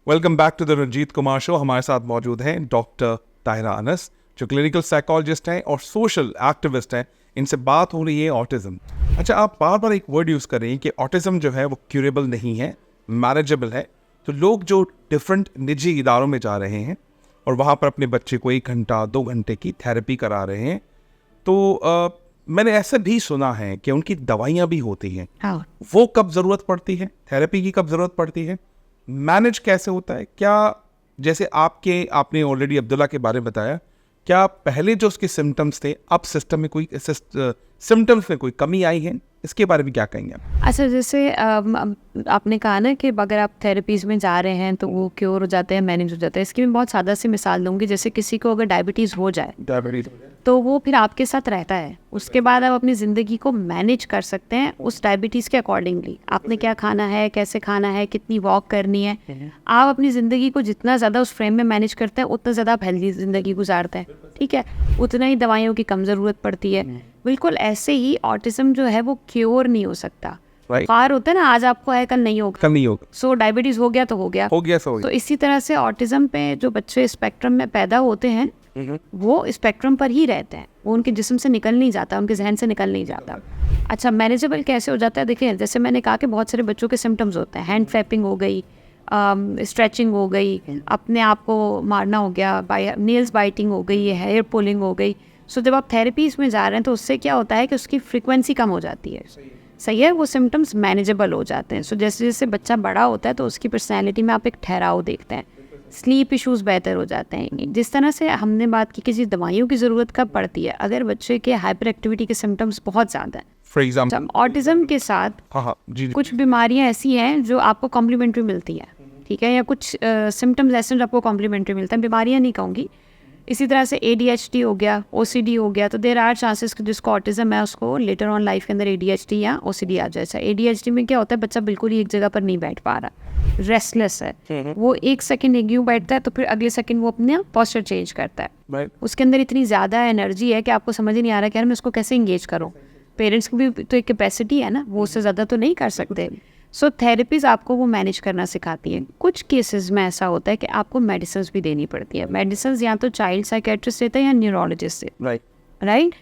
Welcome back to the Ranjit Kumar show. हमारे साथ मौजूद हैं डॉक्टर ताहिरा अनस, जो क्लिनिकल साइकोलॉजिस्ट हैं और सोशल एक्टिविस्ट हैं। इनसे बात हो रही है ऑटिज्म। अच्छा, आप बार बार एक वर्ड यूज़ कर रही हैं कि ऑटिज्म जो है वो क्यूरेबल नहीं है, मैनेजेबल है। तो लोग जो डिफरेंट निजी इदारों में जा रहे हैं और वहाँ पर अपने बच्चे को 1 घंटा 2 घंटे की थेरेपी करा रहे हैं, तो मैंने ऐसा भी सुना है कि उनकी दवाइयाँ भी होती हैं। हाँ। वो कब ज़रूरत पड़ती है, थेरेपी की कब ज़रूरत पड़ती है, मैनेज कैसे होता है? क्या जैसे आपने ऑलरेडी अब्दुल्ला के बारे में बताया, क्या पहले जो उसके सिम्टम्स थे, अब सिस्टम में कोई सिम्टम्स में कोई कमी आई है? इसके बारे में क्या कहेंगे आप? अच्छा, जैसे आपने कहा ना कि अगर आप थेरेपीज में जा रहे हैं तो वो क्योर हो जाते हैं, मैनेज हो जाता है। इसकी मैं बहुत सादा सी मिसाल दूंगी। जैसे किसी को अगर डायबिटीज़ हो जाए तो वो फिर आपके साथ रहता है, उसके बाद आप अपनी ज़िंदगी को मैनेज कर सकते हैं उस डायबिटीज़ के अकॉर्डिंगली। आपने क्या खाना है, कैसे खाना है, कितनी वॉक करनी है, आप अपनी ज़िंदगी को जितना ज़्यादा उस फ्रेम में मैनेज करते हैं उतना ज़्यादा आप हेल्दी ज़िंदगी गुजारते हैं। ठीक है, उतना ही दवाइयों की कम ज़रूरत पड़ती है। बिल्कुल ऐसे ही ऑटिज्म जो है वो क्योर नहीं हो सकता। कार होता है ना, आज आपको है कल नहीं होगा। सो डायबिटीज़ हो गया तो हो गया। तो इसी तरह से ऑटिज्म पे जो बच्चे स्पेक्ट्रम में पैदा होते हैं वो स्पेक्ट्रम पर ही रहते हैं, वो उनके जिस्म से निकल नहीं जाता, उनके जहन से निकल नहीं जाता। अच्छा, मैनेजेबल कैसे हो जाता है? देखिए, जैसे मैंने कहा कि बहुत सारे बच्चों के सिम्टम्स होते हैं। हैंड फ्लैपिंग हो गई, स्ट्रेचिंग हो गई, अपने आप को मारना हो गया, नेल्स बाइटिंग हो गई, हेयर पुलिंग हो गई। सो जब आप थेरेपीज में जा रहे हैं तो उससे क्या होता है कि उसकी फ्रीक्वेंसी कम हो जाती है। सही है, वो सिम्टम्स मैनेजेबल हो जाते हैं। सो जैसे जैसे बच्चा बड़ा होता है तो उसकी पर्सनैलिटी में आप एक ठहराव देखते हैं, स्लीप इश्यूज़ बेहतर हो जाते हैं। जिस तरह से हमने बात की कि दवाइयों की ज़रूरत कब पड़ती है, अगर बच्चे के हाइपर एक्टिविटी के सिम्टम्स बहुत ज़्यादा हैं। फॉर एग्जाम्पल ऑटिज्म के साथ कुछ बीमारियां ऐसी हैं जो आपको कॉम्प्लीमेंट्री मिलती है, ठीक है, या कुछ सिम्टम्स ऐसे जो आपको कॉम्प्लीमेंट्री मिलते हैं, बीमारियां नहीं कहूँगी। इसी तरह से ADHD हो गया, OCD हो गया, तो देर आर चांसेस कि जिसको ऑटिज्म है उसको लेटर ऑन लाइफ के अंदर ADHD या OCD आ जाए। अच्छा, ADHD में क्या होता है, बच्चा बिल्कुल ही एक जगह पर नहीं बैठ पा रहा, रेस्टलेस है, वो 1 सेकंड एक यूँ बैठता है तो फिर अगले सेकंड वो अपना पोस्चर चेंज करता है। उसके अंदर इतनी ज़्यादा एनर्जी है कि आपको समझ ही नहीं आ रहा कि यार मैं उसको कैसे इंगेज करूँ। पेरेंट्स की भी तो एक कैपेसिटी है ना, वो उससे ज़्यादा तो नहीं कर सकते। सो थेरेपीज आपको वो मैनेज करना सिखाती है। कुछ केसेस में ऐसा होता है कि आपको मेडिसिन भी देनी पड़ती है। मेडिसिन या तो चाइल्ड साइकेट्रिस्ट देता है या न्यूरोलॉजिस्ट से, राइट।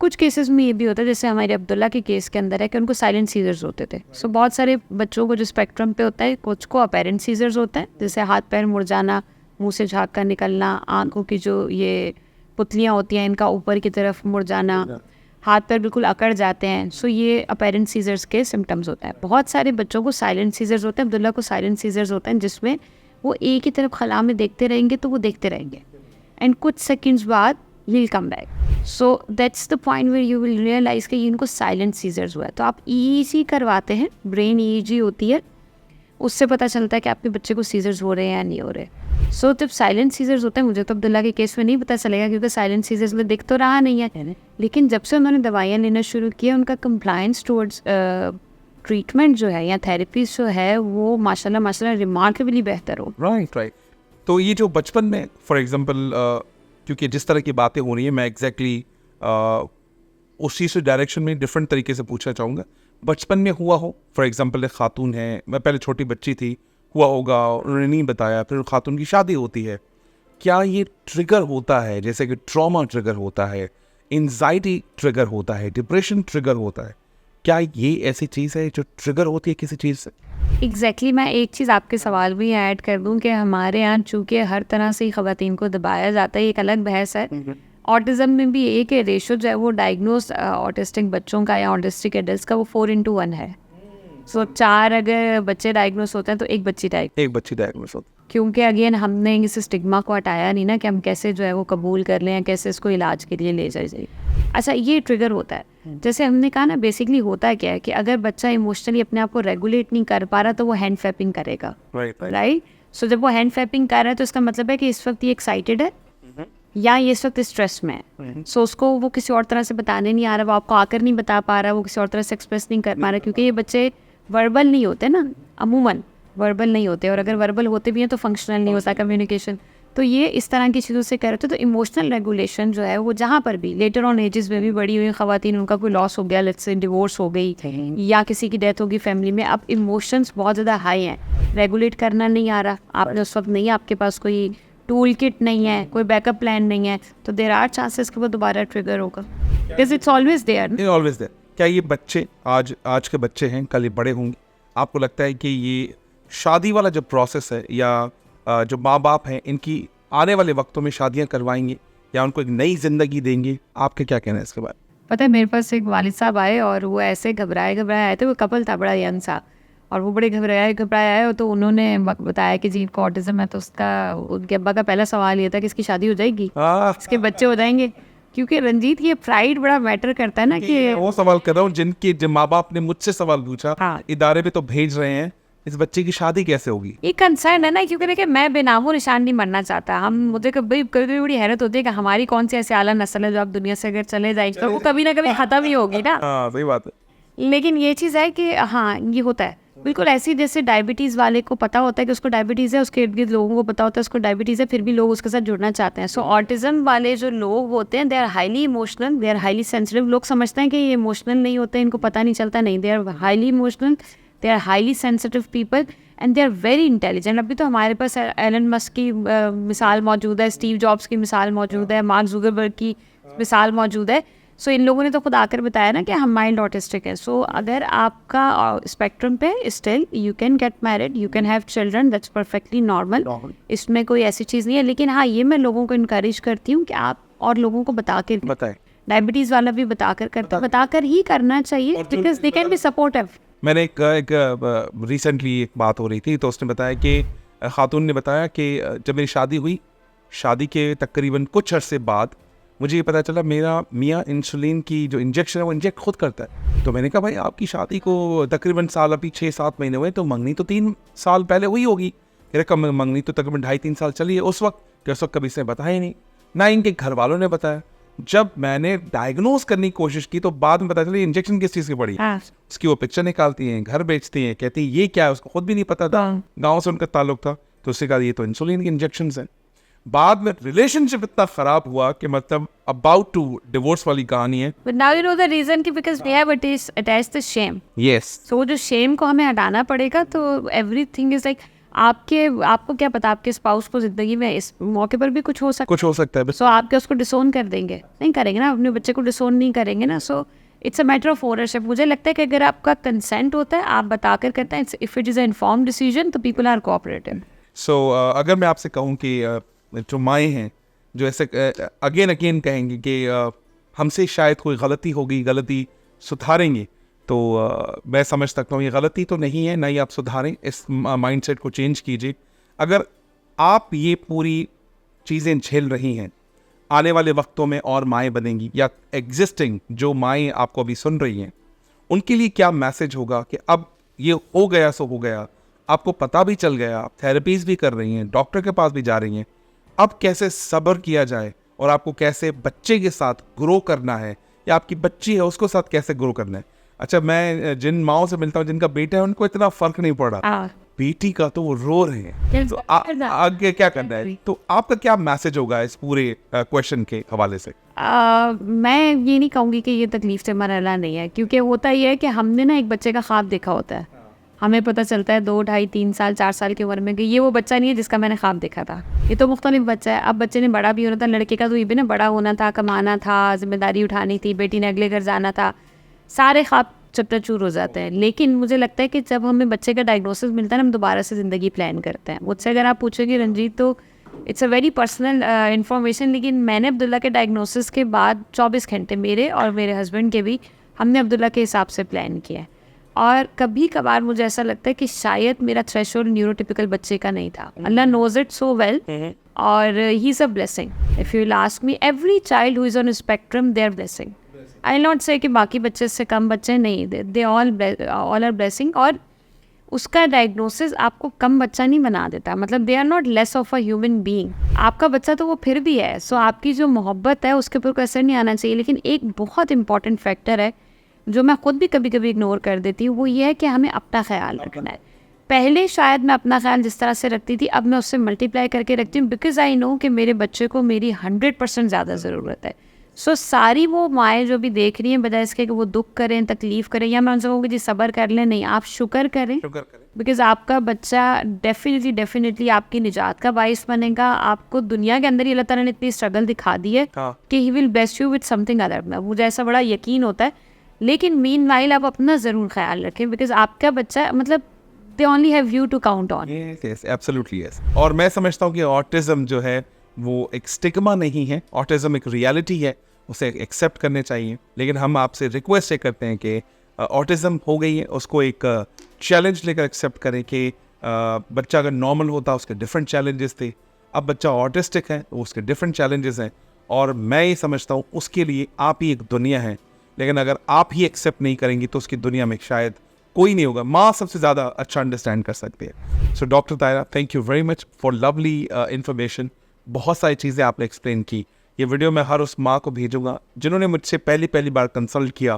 कुछ केसेस में ये भी होता है, जैसे हमारे अब्दुल्ला के केस के अंदर है कि उनको साइलेंट सीजर्स होते थे। सो बहुत सारे बच्चों को जो स्पेक्ट्रम पे होता है, कुछ को अपेरेंट सीजर्स होता है, जैसे हाथ पैर मुड़ जाना, मुँह से झाँक कर निकलना, आँखों की जो ये पुतलियाँ होती हैं इनका ऊपर की तरफ मुड़ जाना, हाथ पैर बिल्कुल अकड़ जाते हैं। सो ये अपेरेंट सीजर्स के सिम्टम्स होता है। बहुत सारे बच्चों को साइलेंट सीजर्स होते हैं। अब्दुल्ला को साइलेंट सीजर्स होते हैं जिसमें वो एक ही तरफ खला में देखते रहेंगे तो वो देखते रहेंगे, एंड कुछ सेकंड्स बाद ही will come back. So that's the point where you will realise कि इनको साइलेंट सीजर्स हुआ है। तो आप EEG करवाते हैं, ब्रेन EEG होती है, उससे पता चलता है कि आपके बच्चे को सीजर्स हो रहे हैं या नहीं हो रहे। सो जब साइलेंट सीजर्स होते हैं, मुझे तो अब्दुल्ला के केस में नहीं पता चलेगा क्योंकि साइलेंट सीजर्स में दिख तो रहा नहीं है, लेकिन जब से उन्होंने दवाइयाँ लेना शुरू किया, उनका कंप्लायंस टुवर्ड्स ट्रीटमेंट जो है या थेरेपीज जो है वो माशाल्लाह रिमार्केबली बेहतर हो। राइट। तो ये जो बचपन में फॉर एग्जांपल, क्योंकि जिस तरह की बातें हो रही हैं, मैं एग्जैक्टली उस चीज़ से डायरेक्शन में डिफरेंट तरीके से पूछना चाहूँगा। बचपन में हुआ हो, फॉर एग्जांपल एक खातून है, मैं पहले छोटी बच्ची थी, हुआ होगा, उन्होंने नहीं बताया, फिर खातून की शादी होती है, क्या ये ट्रिगर होता है? जैसे कि ट्रॉमा ट्रिगर होता है, एंजाइटी ट्रिगर होता है, डिप्रेशन ट्रिगर होता है, क्या ये ऐसी चीज़ है जो ट्रिगर होती है किसी चीज़ से? एग्जैक्टली मैं एक चीज़ आपके सवाल भी ऐड कर दूं कि हमारे यहाँ चूँकि हर तरह से ही ख़वातीन को दबाया जाता है, एक अलग बहस है। ऑटिज़म में भी एक रेशो जो है वो डायग्नोज ऑटिस्टिक बच्चों का या ऑटिस्टिक एडल्ट्स का वो 4:1 है। सो 4 अगर बच्चे डायग्नोस होते हैं तो एक बच्ची डायग्नोस होती है, क्योंकि अगेन हमने इस स्टिग्मा को हटाया नहीं ना कि हम कैसे जो है वो कबूल कर लें या कैसे इसको इलाज के लिए ले जाए। अच्छा, ये ट्रिगर होता है। जैसे हमने कहा ना, बेसिकली होता क्या है कि अगर बच्चा इमोशनली अपने आप को रेगुलेट नहीं कर पा रहा तो वो हैंड फ्लैपिंग करेगा, राइट। सो जब वो हैंड फ्लैपिंग कर रहा है तो इसका मतलब है कि इस वक्त ये एक्साइटेड है या ये इस वक्त स्ट्रेस में है। सो उसको वो किसी और तरह से बताने नहीं आ रहा, वो आपको आकर नहीं बता पा रहा, वो किसी और तरह से एक्सप्रेस नहीं कर पा रहा, क्योंकि ये बच्चे वर्बल नहीं होते ना, अमूमन वर्बल नहीं होते, और अगर वर्बल होते भी हैं तो फंक्शनल नहीं होता कम्युनिकेशन। तो ये इस तरह की चीज़ों से कर रहे थे। तो इमोशनल रेगुलेशन जो है वो जहाँ पर भी लेटर ऑन एजेस में भी बड़ी हुई ख़वातीन, उनका कोई लॉस हो गया, लेट्स से डिवोर्स हो गई या किसी की डेथ होगी फैमिली में, अब इमोशंस बहुत ज़्यादा हाई हैं, रेगुलेट करना नहीं आ रहा, आपने उस वक्त नहीं, आपके पास कोई टूल किट नहीं है, कोई बैकअप प्लान नहीं है, तो देयर आर चांसेस कि वो दोबारा ट्रिगर होगा, because it's always there. Always there. क्या ये बच्चे आज के बच्चे हैं, कल ये बड़े होंगे? आपको लगता है कि ये शादी वाला जो प्रोसेस है या जो माँ बाप हैं इनकी आने वाले वक्तों में शादियाँ करवाएंगे या उनको एक नई जिंदगी देंगे? आपके क्या कहना है इसके बारे में? पता है, मेरे पास एक वालिद साहब आए और वो ऐसे घबराए आए थे। वो कपल था बड़ा यंग सा, और वो बड़े घबराए आए, तो उन्होंने बताया कि जी इनको ऑटिज्म है। तो उनके अब्बा का पहला सवाल ये था कि इसकी शादी हो जाएगी, इसके बच्चे हो जाएंगे? क्योंकि रंजीत ये प्राइड बड़ा मैटर करता है ना कि वो सवाल कर रहा हूँ जिनके माँ बाप ने मुझसे सवाल पूछा, हाँ। इदारे में तो भेज रहे हैं, इस बच्चे की शादी कैसे होगी? ये कंसर्न है ना, क्योंकि देखिए मैं बेनामो निशान नहीं मरना चाहता। मुझे कभी कभी बड़ी हैरत होती है कि हमारी कौन सी ऐसी आला नस्ल है जो अब दुनिया से अगर चले जाएगी तो वो कभी ना कभी खत्म ही होगी ना। हाँ, सही बात है। लेकिन ये चीज़ है कि हाँ, ये होता है बिल्कुल ऐसी, जैसे डायबिटीज़ वाले को पता होता है कि उसको डायबिटीज़ है, उसके इर्द गिर्द लोगों को पता होता है उसको डायबिटीज़ है, फिर भी लोग उसके साथ जुड़ना चाहते हैं। सो ऑटिज्म वाले जो लोग होते हैं, they are highly emotional, they are highly sensitive. लोग समझते हैं कि ये इमोशनल नहीं होते, इनको पता नहीं चलता, नहीं, they are highly emotional, they are highly sensitive people and they are very intelligent. अभी तो हमारे पास एलन मस्क की मिसाल मौजूद है, स्टीव जॉब्स की मिसाल मौजूद है, मार्क जुकरबर्ग की मिसाल मौजूद है। सो इन लोगों ने तो खुद आकर बताया ना कि हम माइल्ड ऑटिस्टिक है। सो अगर आपका स्पेक्ट्रम पे still you can get married, you can have children, that's perfectly normal, इसमें कोई ऐसी चीज़ नहीं है। लेकिन हाँ, ये मैं लोगों को इनकरेज करती हूँ कि आप और लोगों को बताएं। डायबिटीज़ वाला भी बताकर ही करना चाहिए, because they can be supportive. मैंने एक रिसेंटली एक बात हो रही थी, तो उसने बताया कि खातून ने बताया कि जब मेरी शादी हुई, शादी के तकरीबन कुछ अरसे बाद मुझे ये पता चला मेरा मियाँ इंसुलिन की जो इंजेक्शन है वो इंजेक्ट खुद करता है। तो मैंने कहा भाई आपकी शादी को तकरीबन साल अभी 6-7 महीने हुए, तो मंगनी तो 3 साल पहले हुई होगी। कह रहे कम मंगनी तो तकरीबन 2.5-3 साल चली है। उस वक्त कभी इसने बताया ही नहीं, ना इनके घर वालों ने बताया। जब मैंने डायग्नोज करने की कोशिश की तो बाद में पता चला इंजेक्शन किस चीज़ की पड़ी। उसकी वो पिक्चर निकालती हैं, घर बेचती हैं, कहती है ये क्या है, उसको खुद भी नहीं पता था, गाँव से उनका ताल्लुक था। तो उससे कहा ये तो इंसुलिन के इंजेक्शन है। बाद में रिलेशनशिप इतना खराब हुआ कि मतलब अबाउट टू डिवोर्स वाली कहानी है। But now you know the reason कि because we have attached the shame. Yes. So जो shame को हमें हटाना पड़ेगा, तो everything is like आपको क्या पता आपके स्पाउस को जिंदगी में इस मौके पर भी कुछ हो सकता है। सो आप क्या उसको डिसोन कर देंगे? नहीं करेंगे ना, अपने बच्चे को डिसोन नहीं करेंगे ना। So it's a matter of ownership. मुझे लगता है कि अगर आपका कंसेंट होता है, आप बताकर करते हैं, if it is a informed decision, तो पीपल आर कोऑपरेटिव। सो अगर मैं आपसे कहूँ कि जो माएँ हैं जो ऐसे अगेन कहेंगे कि हमसे शायद कोई गलती होगी, गलती सुधारेंगे, तो मैं समझ सकता हूँ ये गलती तो नहीं है, ना ही आप सुधारें, इस माइंडसेट को चेंज कीजिए। अगर आप ये पूरी चीज़ें झेल रही हैं, आने वाले वक्तों में और माएँ बनेंगी, या एग्जिस्टिंग जो माएँ आपको अभी सुन रही हैं, उनके लिए क्या मैसेज होगा कि अब ये हो गया सो हो गया, आपको पता भी चल गया, आप थेरेपीज़ भी कर रही हैं, डॉक्टर के पास भी जा रही हैं, अब कैसे सब्र किया जाए और आपको कैसे बच्चे के साथ ग्रो करना है, या आपकी बच्ची है उसको साथ कैसे ग्रो करना है? अच्छा, मैं जिन माओं से मिलता हूँ जिनका बेटा है उनको इतना फर्क नहीं पड़ रहा, बेटी का तो वो रो रहे हैं, तो आगे क्या करना है? तो आपका क्या मैसेज होगा इस पूरे क्वेश्चन के हवाले से? मैं ये नहीं कहूँगी कि ये तकलीफ से मरहला नहीं है, क्योंकि होता ही है कि हमने ना एक बच्चे का ख्वाब देखा होता है, हमें पता चलता है 2, 2.5, 3 साल 4 साल की उम्र में कि ये वो बच्चा नहीं है जिसका मैंने ख्वाब देखा था, ये तो मुख्तलिफ बच्चा है। अब बच्चे ने बड़ा भी होना था, लड़के का तो ये भी ना बड़ा होना था, कमाना था, जिम्मेदारी उठानी थी, बेटी ने अगले घर जाना था, सारे ख्वाब चकनाचूर हो जाते हैं। लेकिन मुझे लगता है कि जब हमें बच्चे का डायग्नोसिस मिलता है ना, हम दोबारा से ज़िंदगी प्लान करते हैं। मुझसे अगर आप पूछोगे रंजीत, तो it's a very personal information, लेकिन मैंने अब्दुल्ला के डायग्नोसिस के बाद 24 घंटे मेरे और मेरे हस्बैंड के भी, हमने अब्दुल्ला के हिसाब से प्लान किया है। और कभी कभार मुझे ऐसा लगता है कि शायद मेरा थ्रेशोल्ड न्यूरोटिपिकल बच्चे का नहीं था। अल्लाह नोज इट सो वेल, और he is a blessing. If you will ask me, every child who is on spectrum, they are blessing. I will not say कि बाकी बच्चे से कम बच्चे नहीं, दे ऑल आर ब्लेसिंग। और उसका डायग्नोसिस आपको कम बच्चा नहीं बना देता, मतलब they are not less of a human being. आपका बच्चा तो वो फिर भी है। सो आपकी जो मोहब्बत है उसके ऊपर कोई असर नहीं आना चाहिए। लेकिन एक बहुत इंपॉर्टेंट फैक्टर है जो मैं खुद भी कभी कभी इग्नोर कर देती हूँ, वो ये है कि हमें अपना ख्याल रखना है। पहले शायद मैं अपना ख्याल जिस तरह से रखती थी, अब मैं उससे मल्टीप्लाई करके रखती हूँ, बिकॉज आई नो कि मेरे बच्चे को मेरी 100% ज़्यादा ज़रूरत है। सो सारी वो माएँ जो भी देख रही हैं, बजाय इसके कि वो दुख करें, तकलीफ़ करें, या मैं उनसे कहूँगी जी सब्र कर लें, नहीं, आप शुक्र करें, बिकॉज आपका बच्चा डेफिनेटली आपकी निजात का बाइस बनेगा। आपको दुनिया के अंदर ही अल्लाह ताला ने इतनी स्ट्रगल दिखा दी है कि he will bless you with something other. मुझे ऐसा बड़ा यकीन होता है। लेकिन मीन वाइल आप अपना ज़रूर ख्याल रखें, बिकॉज आपका बच्चा मतलब they only have you to count on. Yes, absolutely yes. और मैं समझता हूँ कि ऑटिज्म जो है वो एक स्टिग्मा नहीं है, ऑटिज्म एक रियलिटी है, उसे एक्सेप्ट करने चाहिए। लेकिन हम आपसे रिक्वेस्ट ये करते हैं कि ऑटिज्म हो गई है, उसको एक चैलेंज लेकर एक्सेप्ट करें कि बच्चा अगर नॉर्मल होता उसके डिफरेंट चैलेंजेस थे, अब बच्चा ऑटिस्टिक है उसके डिफरेंट चैलेंजेस हैं, और मैं ये समझता हूँ उसके लिए आप ही एक दुनिया है। लेकिन अगर आप ही एक्सेप्ट नहीं करेंगी तो उसकी दुनिया में शायद कोई नहीं होगा। माँ सबसे ज़्यादा अच्छा अंडरस्टैंड कर सकती है। So doctor तायरा, thank you very much for lovely information. बहुत सारी चीज़ें आपने एक्सप्लेन की। ये वीडियो मैं हर उस माँ को भेजूंगा जिन्होंने मुझसे पहली बार कंसल्ट किया,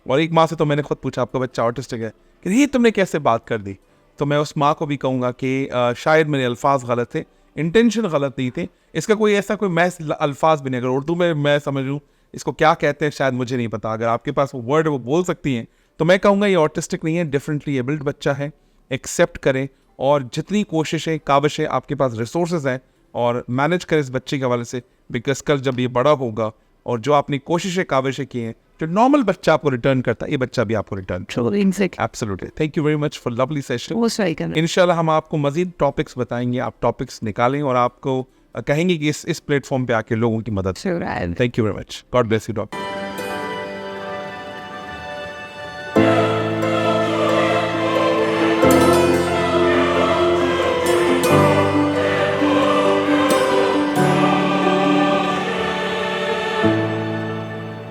और एक माँ से तो मैंने खुद पूछा आपका बच्चा ऑटिस्टिक है, कि ये तुमने कैसे बात कर दी। तो मैं उस माँ को भी कहूँगा कि शायद मेरे अल्फाज गलत थे, इंटेंशन गलत नहीं थे, इसका कोई ऐसा कोई मैस अल्फाज भी नहीं, अगर उर्दू में मैं समझूँ इसको क्या कहते हैं शायद मुझे नहीं पता, अगर आपके पास वो वर्ड वो बोल सकती हैं तो मैं कहूँगा ये ऑटिस्टिक नहीं है, डिफरेंटली एबल्ड बच्चा है। एक्सेप्ट करें, और जितनी कोशिशें काविशें आपके पास रिसोर्सेज हैं और मैनेज करें इस बच्चे के हवाले से, बिकॉज कल जब ये बड़ा होगा और जो आपने कोशिशें काविशें की हैं, जो नॉर्मल बच्चा आपको रिटर्न करता है, ये बच्चा भी आपको return. Absolutely, thank you very much for lovely session. इंशाल्लाह हम आपको मजीद टॉपिक्स बताएंगे, आप टॉपिक्स निकालें और आपको कहेंगे कि इस प्लेटफॉर्म पे आके लोगों की मदद। Thank you very much, God bless you doctor.